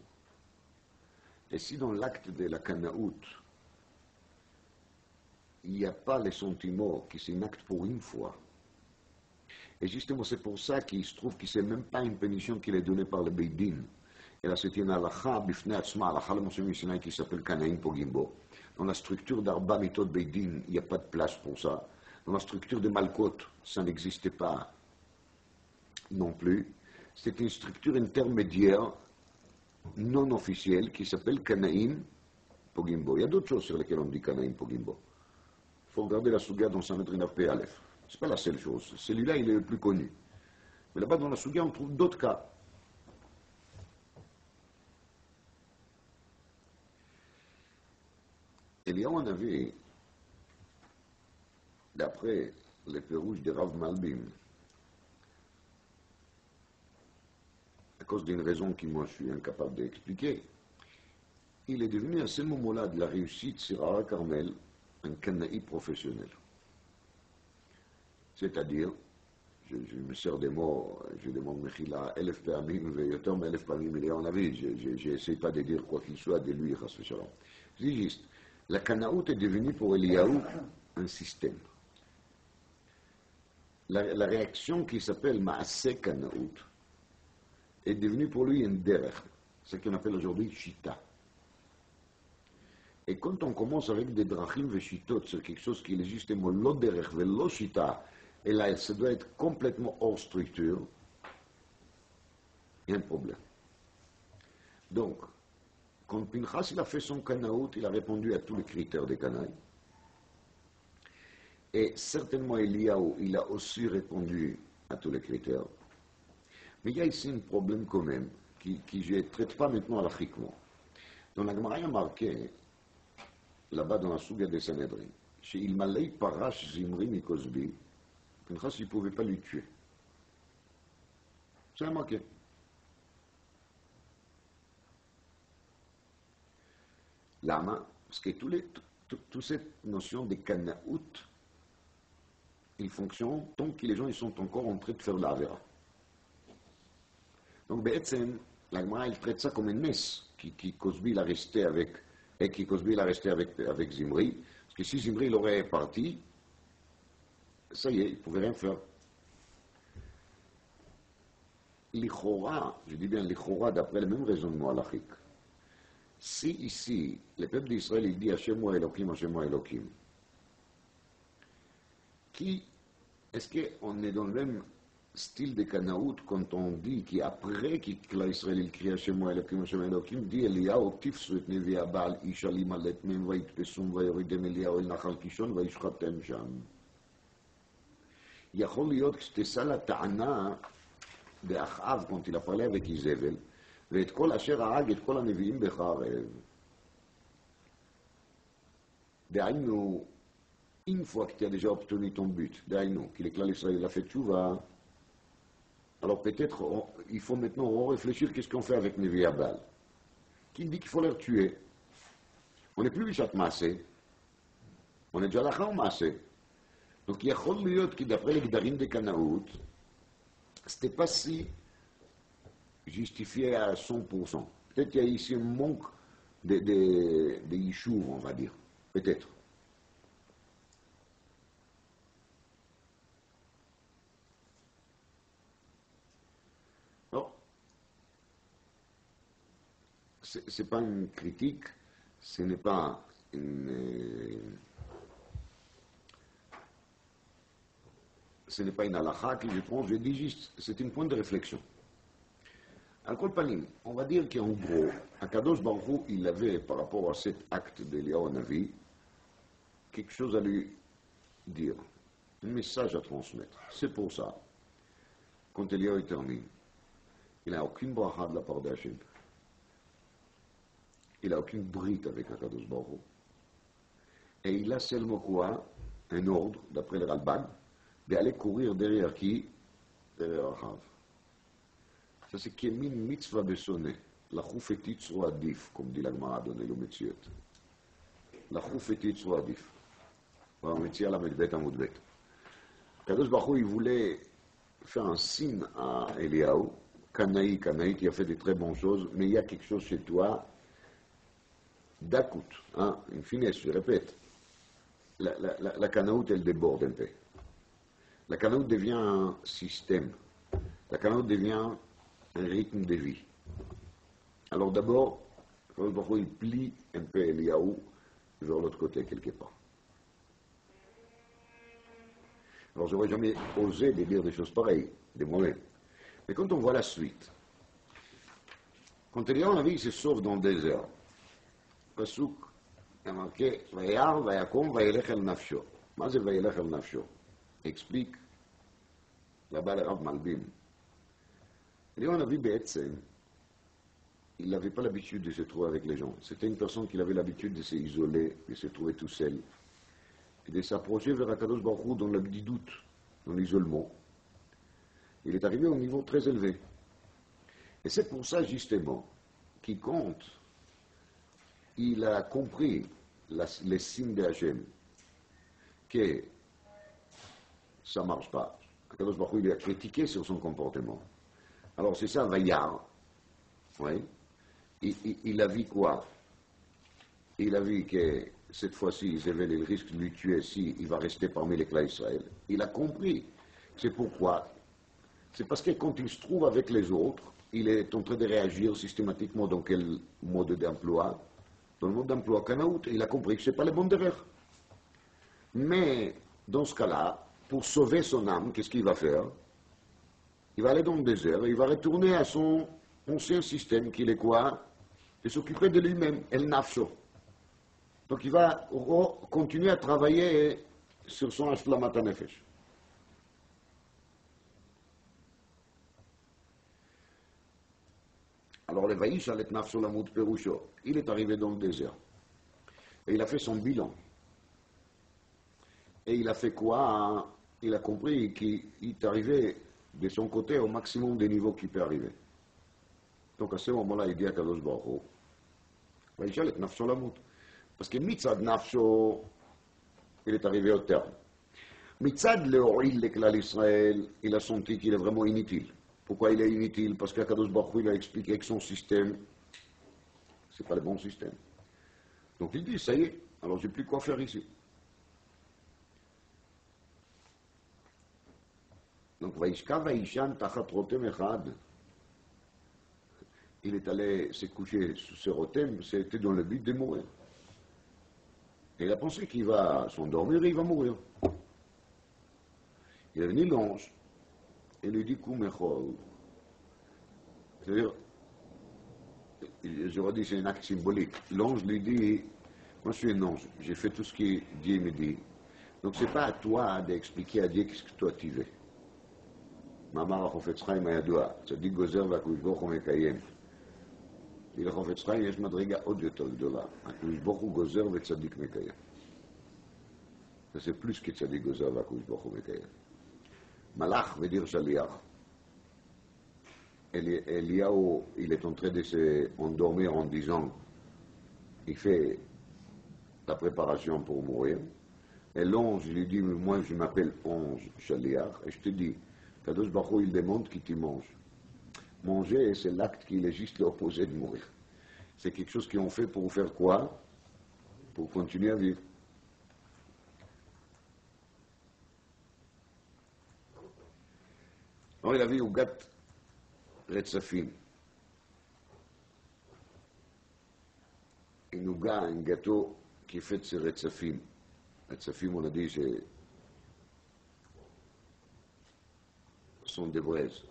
et si dans l'acte de la Kanaout, il n'y a pas les sentiments, qui c'est un acte pour une fois, et justement c'est pour ça qu'il se trouve que ce n'est même pas une pénition qui est donnée par le Beidin, et là c'est une halakha bifnei atzma, halakha le Moshe Mishnah qui s'appelle Kanaim Pogimbo. Dans la structure d'Arba Mitot Beidin, il n'y a pas de place pour ça. Dans la structure de Malkot, ça n'existait pas non plus. C'est une structure intermédiaire non officielle qui s'appelle Kanaim Pogimbo. Il y a d'autres choses sur lesquelles on dit Kanaïm Pogimbo. Il faut regarder la Souga dans Sanhedrin P. Aleph. Ce n'est pas la seule chose. Celui-là, il est le plus connu. Mais là-bas, dans la Souga, on trouve d'autres cas. Eliyahu Hanavi, d'après les pérouges de Rav Malbim, à cause d'une raison que moi je suis incapable d'expliquer, il est devenu à ce moment-là de la réussite sur Ara Carmel un canaï professionnel. C'est-à-dire, je me sers des mots, je demande Mechila, Elef Pamim, Veyotom, Elef Pamim, Eliyahu Hanavi, je n'essaie pas de dire quoi qu'il soit de lui, Chas v'Shalom. Je dis juste, la Kanaout est devenue pour Eliyahu un système. La réaction qui s'appelle Maaseh Kanaout est devenue pour lui une derech, ce qu'on appelle aujourd'hui Shita. Et quand on commence avec des drachim et shitot, c'est quelque chose qui est justement lo derech ve lo shita, et là, ça doit être complètement hors structure, il y a un problème. Donc, quand Pinchas il a fait son Kanaout, il a répondu à tous les critères des Kanaïs. Et certainement Eliyahu, il a aussi répondu à tous les critères. Mais il y a ici un problème quand même, qui je ne traite pas maintenant à la chikmo. Dans la Gemara, il y a marqué, là-bas dans la Souga des Sanhedrin, chez Ilmalei Parash Zimri Mikosbi, Pinchas, il ne pouvait pas lui tuer. C'est marqué. Lama, parce que toute cette notion de Kanaout, il fonctionne tant que les gens ils sont encore en train de faire de la Avera. Donc, Be'etzem, la Gemara, elle traite ça comme un nes qui Cosby l'a resté avec, et qui Cosby l'a resté avec Zimri. Parce que si Zimri l'aurait parti, ça y est, il ne pouvait rien faire. L'Ichora, je dis bien l'Ichora, d'après le même raisonnement halachique. Si ici, le peuple d'Israël, il dit Hashem wa Elohim, est-ce qu'on est dans le même style de Kanaout quand on dit qu'après que Israël il crie Hashem wa Elohim, dit Eliyahu, tifsu et nevi Abal, ishalim alet mem, vaitpesum, vayoridem Eliyahu el nachal kishon, vaishchatem sham. יכול להיות שתשא לטענה באחאב, quand il a parlé avec איזבל, ואת כל אשר הרג את כל הנביאים בחרב. דהיינו, une fois que tu as déjà obtenu ton but, דהיינו, כי לכלל ישראל a fait tchouva, alors peut-être il faut maintenant réfléchir qu'est-ce qu'on fait avec Nevi Abal. Qui dit qu'il faut les tuer? On n'est plus Bishat Maaseh, on est déjà là en Maaseh. Donc il y a Cholliot qui, d'après les Gdarim de Kanaout, c'était pas si justifié à 100%. Peut-être qu'il y a ici un manque de Yishuv, on va dire. Peut-être. Alors, c'est pas une critique, ce n'est pas une... ce n'est pas une halakha que je pense, je dis juste, c'est un point de réflexion. Al-Kol Panim, on va dire qu'en gros, Akadosh Baruch Hu, il avait, par rapport à cet acte d'Eliyahu Hanavi, quelque chose à lui dire, un message à transmettre. C'est pour ça, quand Eliyahu termine, il n'a aucune bracha de la part d'Hachem. Il n'a aucune brite avec Akadosh Baruch Hu. Et il a seulement quoi? Un ordre, d'après le Ralbag, d'aller courir derrière qui? Derrière Achav. Ça c'est Kemin mitzvah besonné. La choufetit soit adif, comme dit la Gemara donné le Metziot. La choufetit soit adif. On Metzia la Medbet à Moudbet. Kadosh Baruch Hu, il voulait faire un signe à Eliyahu, Kanaï qui a fait de très bonnes choses, mais il y a quelque chose chez toi, d'Akout, hein, une finesse, je répète. La Kanaout, elle déborde un peu. La Kanaout devient un système. La Kanaout devient un rythme de vie. Alors d'abord, il plie un peu Eliyahu vers l'autre côté quelque part. Alors j'aurais jamais osé de dire des choses pareilles, de moi-même. Mais quand on voit la suite, quand Eliyahu Hanavi se sauve dans le désert, Pasuk il y a marqué Vayar, Vayakom, Vayelech el Nafsho. מה זה וילך אל נפשו? explique là-bas le Rav Malbim. Léon Navi בעצם, il n'avait pas l'habitude de se trouver avec les gens. C'était une personne qui avait l'habitude de s'isoler, de se trouver tout seul, et de s'approcher vers Akadosh Baruch Hu dans le doute, dans l'isolement. Il est arrivé au niveau très élevé. Et c'est pour ça, justement, qu'il compte, il a compris les signes de Hachem, que ça ne marche pas. Akadosh Baruch Hu, il a critiqué sur son comportement. Alors c'est ça, Vayar. Oui. Il a vu quoi? Il a vu que cette fois-ci, Zével, il risque de lui tuer si il va rester parmi les clans Israël. Il a compris. C'est pourquoi. C'est parce que quand il se trouve avec les autres, il est en train de réagir systématiquement dans quel mode d'emploi? Dans le mode d'emploi Kanaout. Il a compris que ce n'est pas le bon derrière. Mais dans ce cas-là, pour sauver son âme, qu'est-ce qu'il va faire? Il va aller dans le désert et il va retourner à son ancien système, qu'il est quoi? De s'occuper de lui-même, El Nafsho. Donc il va continuer à travailler sur son Ashplamat HaNefesh. Alors le Vaïsh Alet Nafsho Lamut Perusho, il est arrivé dans le désert. Et il a fait son bilan. Et il a fait quoi? Il a compris qu'il est arrivé de son côté au maximum des niveaux qu'il peut arriver. Donc à ce moment-là, il dit à Kadosh Baruch Hu, Vaïsh Alet Nafsho Lamut. Parce que Mitzad Nafsho, il est arrivé au terme. Mitzad Le'o'il l'Eklal Israël, il a senti qu'il est vraiment inutile. Pourquoi il est inutile? Parce qu'Akadosh Baruch Hu, il a expliqué que son système, c'est pas le bon système. Donc il dit, ça y est, alors j'ai plus quoi faire ici. Donc Vaïshka Vaïshan Tachat Rotem Echad, il est allé se coucher sous ce rotem, c'était dans le but de mourir. Et il a pensé qu'il va s'endormir et il va mourir. Il est venu l'ange et lui dit Koumechol. C'est-à-dire, j'aurais dit c'est un acte symbolique. L'ange lui dit, moi je suis un ange, j'ai fait tout ce que Dieu me dit. Donc c'est pas à toi d'expliquer à Dieu qu'est-ce que toi tu veux. מאמר החופץ חיים הידוע, צדיק גוזר והקדוש ברוך הוא מקיים. לחופץ חיים יש מדרגה עוד יותר גדולה. הקדוש ברוך הוא גוזר וצדיק מקיים. זה פלוס כצדיק גוזר והקדוש ברוך הוא מקיים. מלאך ודיר שליח. Eliaou, il est en train de s'endormir en disant, il fait la préparation pour mourir. Et l'ange lui dit, moi je m'appelle Ange Shaliach, et je te dis, Kadosh Baruch Hu, il demande que tu manges. Manger, c'est l'acte qui est juste l'opposé de mourir. C'est quelque chose qu'on fait pour faire quoi? Pour continuer à vivre. Alors il avait Ougat Retzafim. Une ouga, un gâteau qui est fait de ces Retzafim. Retzafim, on a dit, sont des braises.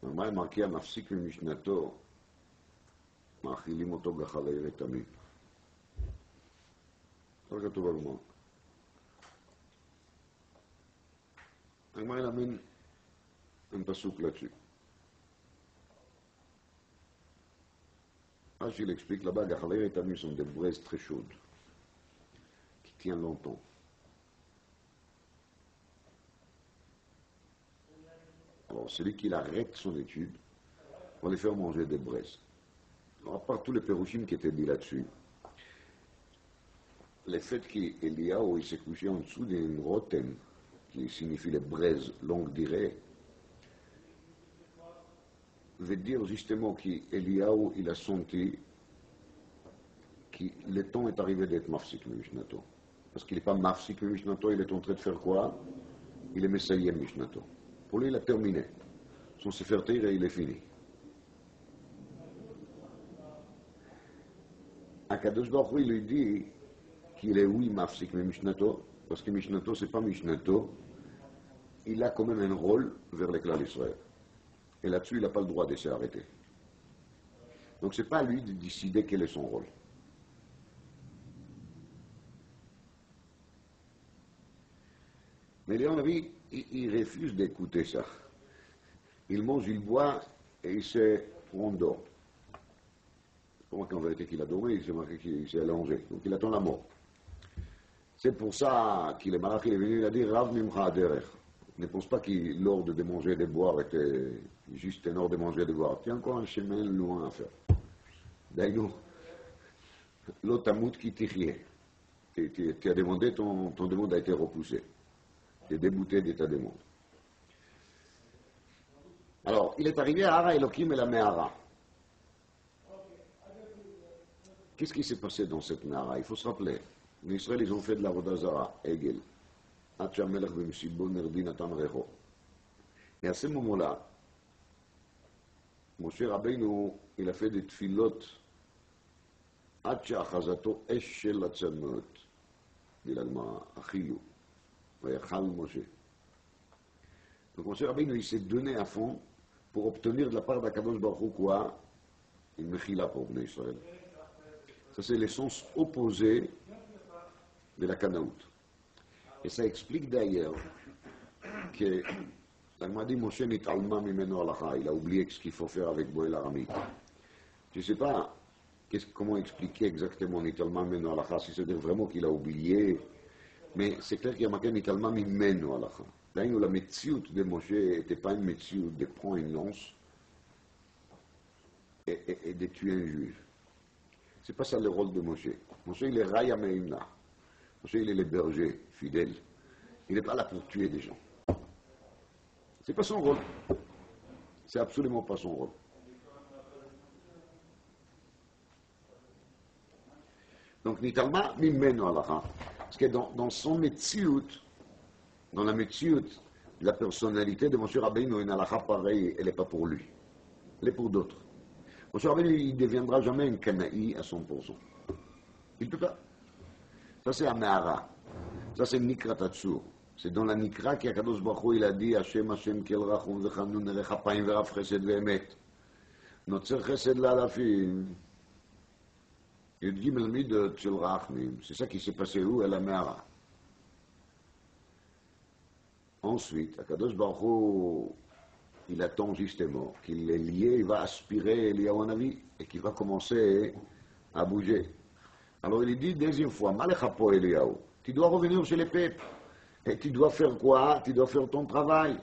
מה היא מרקיע מפסיק ממשנתו, מאכילים אותו גחלי רתמים. זה כתוב בגמרא. הגמרא להאמין un passouk là-dessus. Rachid explique là-bas, gachalei retamis sont des braises très chaudes, qui tiennent longtemps. Alors, celui qui arrête son étude, on va lui faire manger des braises. Alors, à part tous les pérouchim qui étaient dit là-dessus, le fait qu'Eliaou s'est couché en dessous d'une rotem, qui signifie les braises longue durée, veut dire justement qu'Eliaou, il a senti que le temps est arrivé d'être mafsik Mishnato. Parce qu'il n'est pas mafsik Mishnato, il est en train de faire quoi? Il est Messayem Mishnato. Pour lui, il a terminé. Son Sefer Torah, il est fini. Akadosh Baruch Hu, il lui dit qu'il est oui mafsik Mishnato, parce que Mishnato, c'est pas Mishnato, il a quand même un rôle vers l'éclat d'Israël. Et là-dessus, il n'a pas le droit de s'arrêter. Donc ce n'est pas à lui de décider quel est son rôle. Mais Léon Navi, il refuse d'écouter ça. Il mange, il boit et il se rendort. C'est pas marqué en vérité qu'il a dormi, il s'est marqué qu'il s'est allongé. Donc il attend la mort. C'est pour ça qu'il est malach, il est venu, il a dit Rav Mimcha Aderech. Ne pense pas qu'il l'ordre de manger et de boire était juste un ordre de manger et de boire. Il y a encore un chemin loin à faire. D'ailleurs, l'otamut qui t'irie. Tu as demandé, ton demande a été repoussé. Tu es débouté de ta demande. Alors, il est arrivé à Hara Elohim et la Mehara. Qu'est-ce qui s'est passé dans cette Mehara? Il faut se rappeler. En Israël, ils ont fait de la Vodazara, Egel. Et à ce moment-là, Moshe Rabbeinu, il a fait des tfilot עד שאחזתו אש של הצלמות, dit l'Allemand, Achilou, Vayachal Moshe. Donc Moshe Rabbeinu, il s'est donné à fond pour obtenir de la part d'Akadosh Baruch Hu quoi? Une mechila pour Bnei Israël. Ça, c'est l'essence opposée de la Canaout. Et ça explique d'ailleurs que l'Allemand dit Moshe nitalma mimeno alacha, il a oublié ce qu'il faut faire avec Boel Arami. Je ne sais pas comment expliquer exactement nitalma mimeno alacha, si c'est-à-dire vraiment qu'il a oublié, mais c'est clair qu'il y a marqué nitalma mimeno alacha. D'ailleurs, la metsiout de Moshe n'était pas une metsiout de prendre une lance et de tuer un juif. C'est pas ça le rôle de Moshe. Moshe, il est Raya Meimna. Moshe, il est le berger fidèle. Il n'est pas là pour tuer des gens. C'est pas son rôle. C'est absolument pas son rôle. Donc, Nitalma, Mimeno Alacha. Parce que dans son metsiout, dans la metsiout, la personnalité de Moshe Rabbeinu, une Alacha pareille, elle n'est pas pour lui. Elle est pour d'autres. Moshe Rabbeinu, il ne deviendra jamais un Canaï à 100%. Il ne peut pas. Ça, c'est Amehara. Ça, c'est Nikra Tatsur. C'est dans la Nikra qu'Akadosh Baruch Hu, il a dit Hashem, Hashem, Kel Rachum Vechanun, Nerech Apayim Verav Chesed Ve'emet. Notzer Chesed L'Alafim. Yud Gimel Midot Shel Rachmim. C'est ça qui s'est passé où? À la Mehara. Ensuite, Akadosh Baruch Hu, il attend justement qu'il est lié, il va aspirer Eliyahu Hanavi et qu'il va commencer à bouger. Alors il dit deuxième fois, Malechapo Eliyahu, tu dois revenir chez les peuples. Et tu dois faire quoi? Tu dois faire ton travail.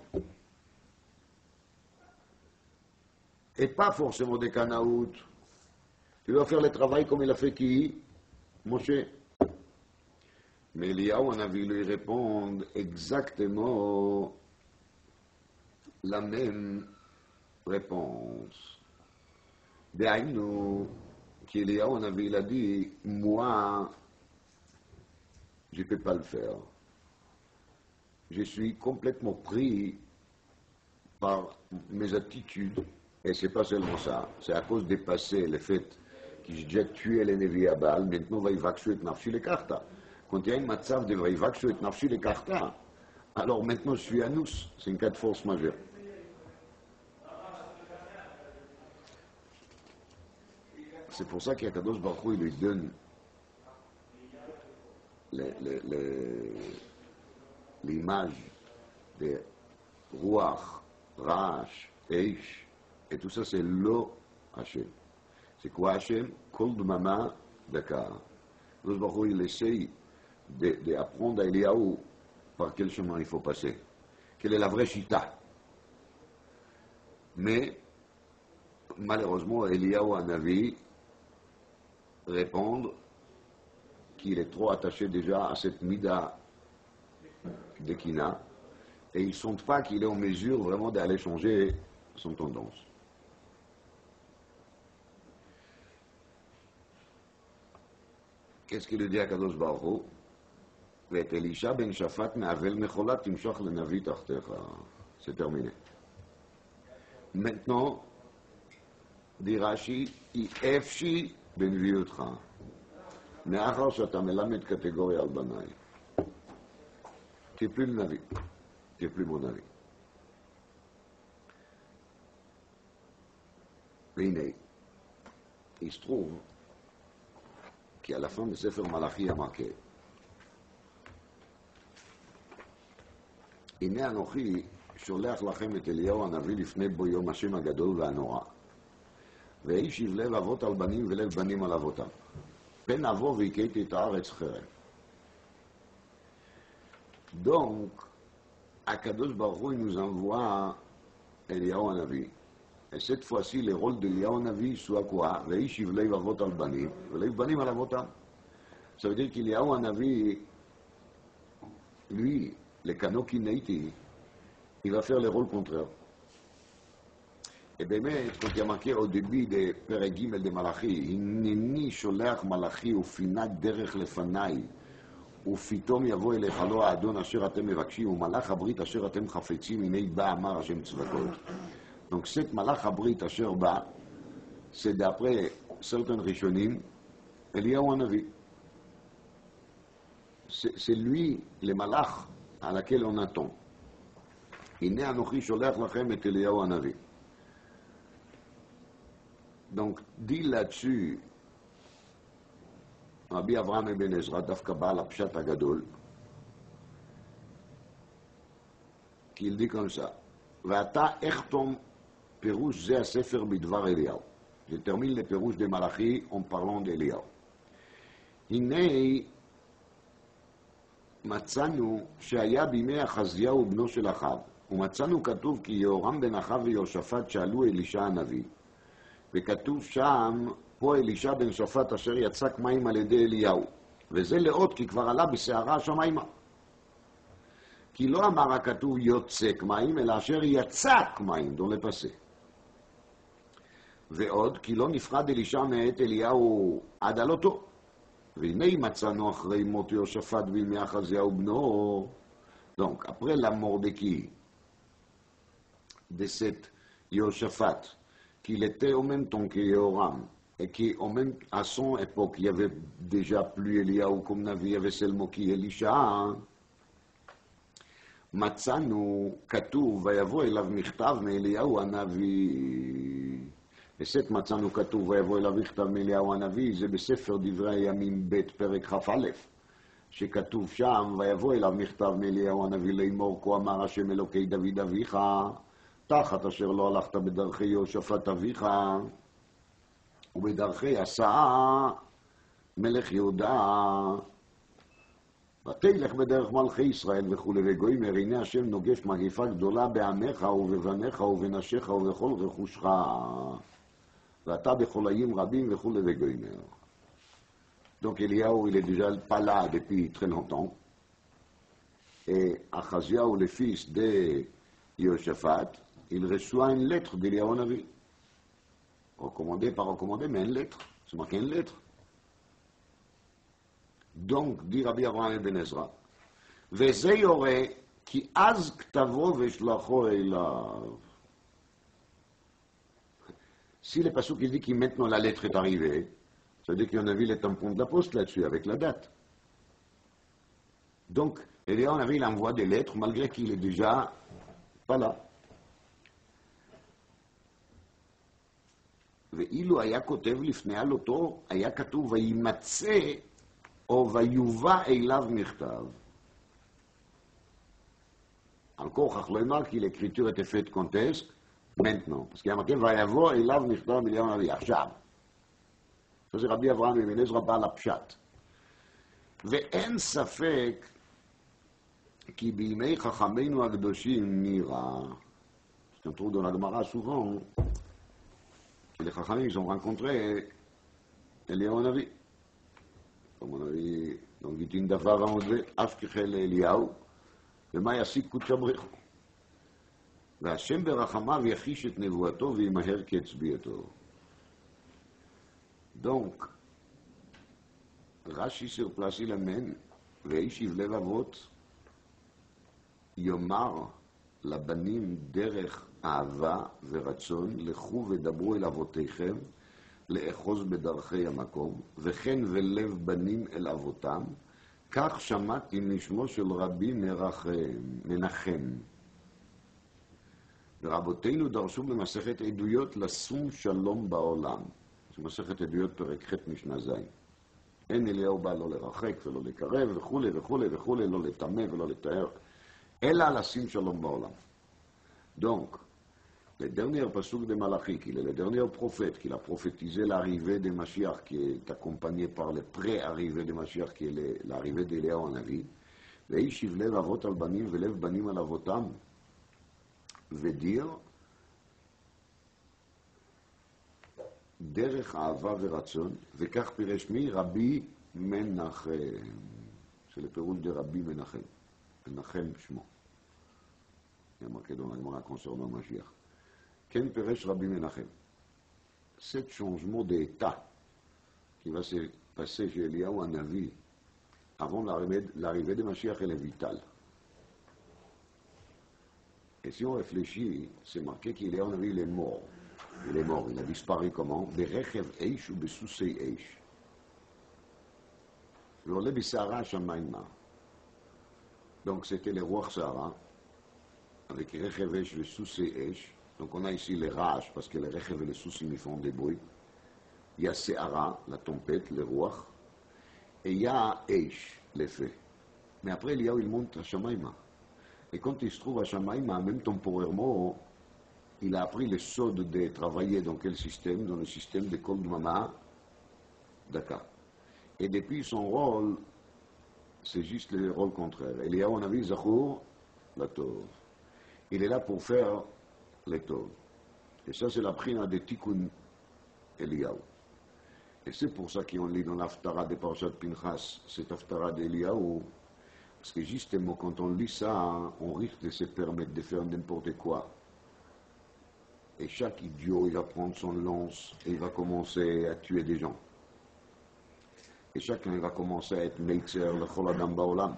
Et pas forcément des Canaout. Tu dois faire le travail comme il a fait qui? Moshe. Mais Eliyahu Hanavi lui répond exactement la même réponse. D'ailleurs, qu'Eliyahu Hanavi il a dit, moi, je ne peux pas le faire. Je suis complètement pris par mes attitudes. Et ce n'est pas seulement ça. C'est à cause des passés, le fait que j'ai déjà tué les Nevi à Baal, maintenant, va y vaxer et nafshi le karta. Quand il y a une matzav de va y vaxer et nafshi le karta, alors maintenant je suis à nous. C'est un cas de force majeure. C'est pour ça qu'Akadosh Baruch Hu, il lui donne l'image de Ruach, Ra'ash, Eish, et tout ça c'est Lo Hashem. C'est quoi Hashem? Kol Dmama Dakar. Akadosh Baruch Hu, il essaye d'apprendre à Eliyahu par quel chemin il faut passer. Quelle est la vraie chita? Mais, malheureusement, Eliyahu Hanavi répondre qu'il est trop attaché déjà à cette mida de Kina et il ne sent pas qu'il est en mesure vraiment d'aller changer son tendance. Qu'est-ce qu'il lui dit à Kadosh Baruch Hu? V'et Elisha ben Shafat me'avel mecholat timshach lenavi tachtecha. C'est terminé. Maintenant, dit Rashi, ifshi בנביאותך, מאחר שאתה מלמד קטגוריה על בניי. Tu n'es plus le Navi, tu n'es plus mon Navi. והנה, il se trouve qu'à la fin de ספר מלאכי המכה, הנה אנוכי שולח לכם את אליהו הנביא לפני בו יום השם הגדול והנורא. והשיב לב אבות על בנים ולב בנים על אבותם. פן אבוא והכיתי את הארץ חרב. Donc, Akadosh Baruch Hu, il nous envoie Eliyahu Hanavi. Et cette fois-ci, le rôle d'Eliyahu Hanavi soit quoi? Veishiv leiv avot al banim, veleiv banim al avotam. Ça veut dire qu'Eliyahu Hanavi, lui, le Kanoki Neiti, il va faire le rôle contraire. Et bien, quand il y a marqué au début de Perek Gimel de Malachi, Hineni sholach Malachi ufinat derech lefanai, ופתאום יבוא אליך לא האדון אשר אתם מבקשים, ומלאך הברית אשר אתם חפצים, הנה בא אמר השם צבקות. Donc cette malach abrit asher ba, c'est d'après certains rishonim, Eliyahu Hanavi. C'est lui, le malach, à laquelle on attend. Hine anochi sholach lachem et Eliyahu Hanavi. Donc, dit là-dessus, Rabbi Avraham Ibn Ezra, דווקא בעל הפשט הגדול, qu'il dit comme ça, ואתה אחתום פירוש זה הספר בדבר אליהו. Je termine le פירוש de Malachi en parlant d'Eliyahu. הנה מצאנו שהיה בימי אחזיהו בנו של אחאב, ומצאנו כתוב כי יהורם בן אחאב ויהושפט שאלו אלישע הנביא, וכתוב שם פה אלישע בן שפט אשר יצק מים על ידי אליהו, וזה לאות כי כבר עלה בסערה השמיימה. כי לא אמר הכתוב יוצק מים, אלא אשר יצק מים, דון לפסה. ועוד, כי לא נפרד אלישע מאת אליהו עד עלותו. והנה מצאנו אחרי מות יהושפט בימי אחזיהו בנו. Donc, après la mort de qui? De cet Yehoshaphat, qu'il était au même temps que Yehoram, et qu'à son époque, il y avait déjà plus Eliyahu comme Navi, il y avait seulement qui Elisha. מצאנו כתוב, ויבוא אליו מכתב מאליהו הנביא. בסט מצאנו כתוב, ויבוא אליו מכתב מאליהו הנביא, זה בספר דברי הימים ב' פרק כ"א, שכתוב שם, ויבוא אליו מכתב מאליהו הנביא לאמור, כה אמר השם אלוקי דוד אביך, תחת אשר לא הלכת בדרכי יהושפט אביך, ובדרכי עשה מלך יהודה, ותלך בדרך מלכי ישראל וכו' וגוימר, הנה השם נוגף מגפה גדולה בעמך ובבניך ובנשיך ובכל רכושך, ואתה בחולאים רבים וכו' וגוימר. Donc Eliyahu, il est déjà pas là depuis très longtemps. Et Achaziahu, le fils de Yehoshaphat, il reçoit une lettre d'Eliyahu Hanavi. Recommandé, pas recommandé, mais une lettre. C'est marqué une lettre. Donc, dit Rabbi Avraham Ibn Ezra, וזה יורה כי אז כתבו ושלחו אליו. Si le pasuk il dit que maintenant la lettre est arrivée, ça veut dire qu'il y en a vu les tampons de la poste là-dessus, avec la date. Donc, Eliyahu Hanavi, il envoie des lettres, malgré qu'il est déjà pas là. ואילו היה כותב לפני עלותו, היה כתוב וימצא או ויובא אליו מכתב. encore כך לא אמר כי l'écriture était faite quand est-ce? maintenant. parce qu'il y a marqué ויבוא אליו מכתב מאליהו הנביא. עכשיו. ça c'est רבי אברהם אבן עזרא בעל הפשט. ואין ספק כי בימי חכמינו הקדושים נראה, qu'on trouve dans la Gemara souvent, les Chachamim, ils ont rencontré Eliyahu Hanavi. Comme on a dit, donc il dit une davar en ose, afkichel Eliyahu, ומה יסיק קודשא בריחו. והשם ברחמיו יחיש את נבואתו וימהר כהצביעתו. Donc, רש"י sur place il amène, וישיב לב אבות, יאמר לבנים דרך אהבה ורצון, לכו ודברו אל אבותיכם, לאחוז בדרכי המקום, וכן ולב בנים אל אבותם, כך שמעתי משמו של רבי מנחם. ורבותינו דרשו במסכת עדויות לשום שלום בעולם. זו מסכת עדויות פרק ח' משנה ז'. אין אליהו בא לא לרחק ולא לקרב וכולי וכולי וכולי, לא לטמא ולא לטהר, אלא lashim shalom בעולם. Donc, le dernier pasuk de Malachi, qui est le dernier prophète, qui a prophétisé l'arrivée de Mashiach, qui est accompagné par le pré-arrivée de Mashiach, qui est l'arrivée d'Eliyahu Hanavi, וישיב לב אבות על בנים ולב בנים על אבותם, ודיר דרך אהבה ורצון, וכך פירש מי? רבי מנחם, של הפירוש דרבי מנחם, מנחם שמו. זה marqué dans la Gemara concernant Mashiach. Ken פירש רבי מנחם. Cet changement d'état qui va se passer chez Eliyahu Hanavi avant l'arrivée de Mashiach, elle est vitale. Et si on réfléchit, c'est marqué qu'Eliyahu Hanavi, il est mort. Il est mort, il a disparu comment? Berechev eish ou besousei eish. L'olé bisara shamayma. Donc c'était le roi Sara, avec Rechev eish et sousei eish. Donc on a ici les rages, parce que les Rechev et les soucis ils font des bruits. Il y a Seara, la tempête, le roi. Et il y a Eish, l'effet. Mais après, Eliyahu, il monte à Shamaïma. Et quand il se trouve à Shamaïma, même temporairement, il a appris le saut de travailler dans quel système? Dans le système de Kol Dmama, Daka. Et depuis son rôle, c'est juste le rôle contraire. Eliyahu Hanavi Zachour, la Tov. Il est là pour faire le Tov. Et ça, c'est la prina de Tikkun Eliyahu. Et c'est pour ça qu'on lit dans l'Aftara de Parashat Pinchas, cette Aftara d'Eliyahu, parce que justement, quand on lit ça, on risque de se permettre de faire n'importe quoi. Et chaque idiot, il va prendre son lance et il va commencer à tuer des gens. Et chacun va commencer à être Meltzer, le Choladam Baolam,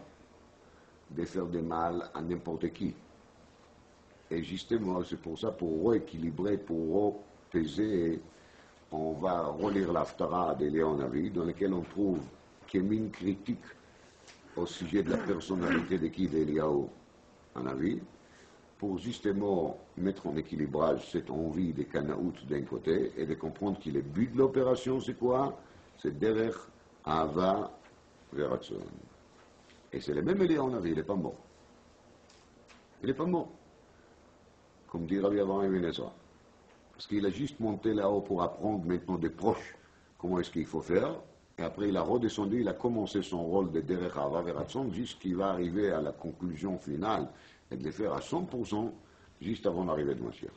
de faire du mal à n'importe qui. Et justement, c'est pour ça, pour rééquilibrer, pour peser, on va relire l'Aftara d'Eliyahu Hanavi, dans lequel on trouve une critique au sujet de la personnalité de qui d'Eliyahu Hanavi, pour justement mettre en équilibrage cette envie de Canaout d'un côté et de comprendre que le but de l'opération, c'est quoi? C'est derech Ahava Veratson. Et c'est le même Eliyahu Hanavi, il n'est pas mort. Il n'est pas mort. Comme dit Rabbi Avraham ben Ezra. Parce qu'il a juste monté là-haut pour apprendre maintenant des proches comment est-ce qu'il faut faire. Et après, il a redescendu, il a commencé son rôle de derech Ahava Veratson jusqu'il va arriver à la conclusion finale et de le faire à 100% juste avant l'arrivée de Mashiach.